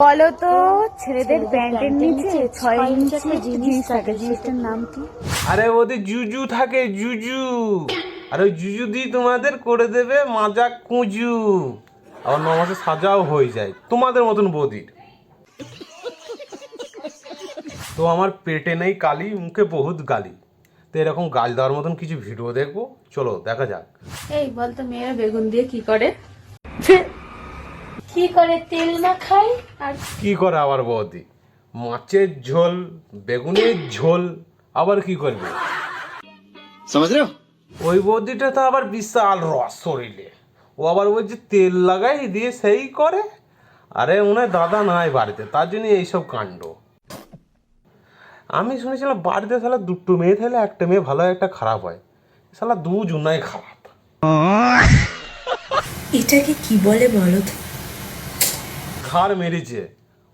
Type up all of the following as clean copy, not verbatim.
বলো তো, ছেলেদের প্যান্টের নিচে 6 ইঞ্চি একটা জিনিস থাকে, জিনিসটার নাম কি? আরে ওদের জুজু থাকে, জুজু। আর ওই জুজু দিয়ে তোমাদের করে দেবে মাজা কুজু। আবার 9 মাসে সাজাও হয়ে যায় তোমাদের মতন বৌদির। তো আমার পেটে নেই কালি, মুখে বহুত গালি। তো এরকম গাল দেওয়ার মতন কিছু ভিডিও দেখবো, চলো দেখা যাক। এই বলতো, মেয়েরা বেগুন দিয়ে কি করে? কি করে তেল না খাই আর কি করে আবার বৌদি? মাছের ঝোল, বেগুনের ঝোল, আবার কি করবে? समझ रहे हो? ওই বৌদিটা তো আবার বিশাল রস শরীরে। ও আবার ওই যে তেল লাগাই দিয়ে সেই করে। আরে ওনার দাদা নাই বাড়িতে, তার জন্য এইসব কাণ্ড। আমি শুনেছিলাম বাড়িতে শালা দুটো মেয়ে থাকলে একটা মেয়ে ভালো হয়, একটা খারাপ হয়। শালা দুজনাই খারাপ। এটাকে কি বলে বলো তো? ঘাড় মেরেছে।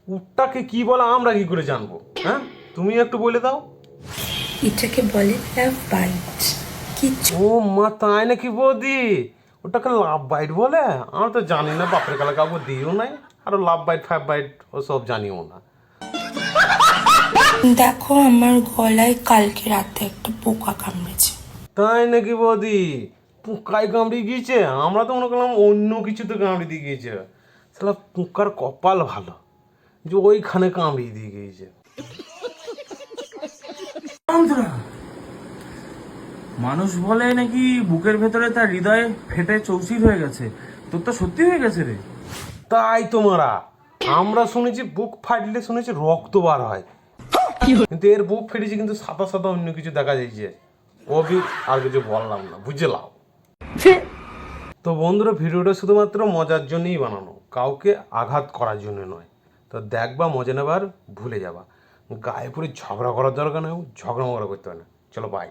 উটটাকে কি বলে আমরা কি করে জানবো? হ্যাঁ, তুমি একটু বলে দাও। এটাকে বলে লাভ বাইট। কি ও মা, তাই নাকি বৌদি? ওটাকে লাভ বাইট বলে? আমি তো জানি না, বাপরে কালা কাউকে দিও নাই। আরো লাভ বাইট ফাইভ বাইট ওসব জানিও না। দেখো, আমার গলায় কালকে রাতে একটা পোকা কামড়েছে। তাই নাকি বৌদি? পোকায় কামড়ে গিয়েছে? আমরা তো মনে করলাম অন্য কিছুতে কামড়ে দিয়ে গিয়েছে। শালা পোকার কপাল ভালো যে ওইখানে কামড়িয়ে দিয়ে গিয়েছে। মানুষ বলে নাকি বুকের ভেতরে তার হৃদয় ফেটে চৌচির হয়ে গেছে। তোর তো সত্যি হয়ে গেছে রে। তাই তোমরা, আমরা শুনেছি বুক ফাটলে শুনেছি রক্ত বার হয়, কিন্তু এর বুক ফেটেছে কিন্তু সাদা সাদা অন্য কিছু দেখা যাচ্ছে। কবি আর কিছু বললাম না, বুঝলাম। তো বন্ধুরা, ভিডিওটা শুধুমাত্র মজার জন্যই বানানো, কাউকে আঘাত করার জন্য নয়। তো দেখবা, মজা নেবার ভুলে যাবা। গায়ে পরে ঝগড়া করার দরকার নেই, ঝগড়া মগড়া করতে হয় না। চলো বাই।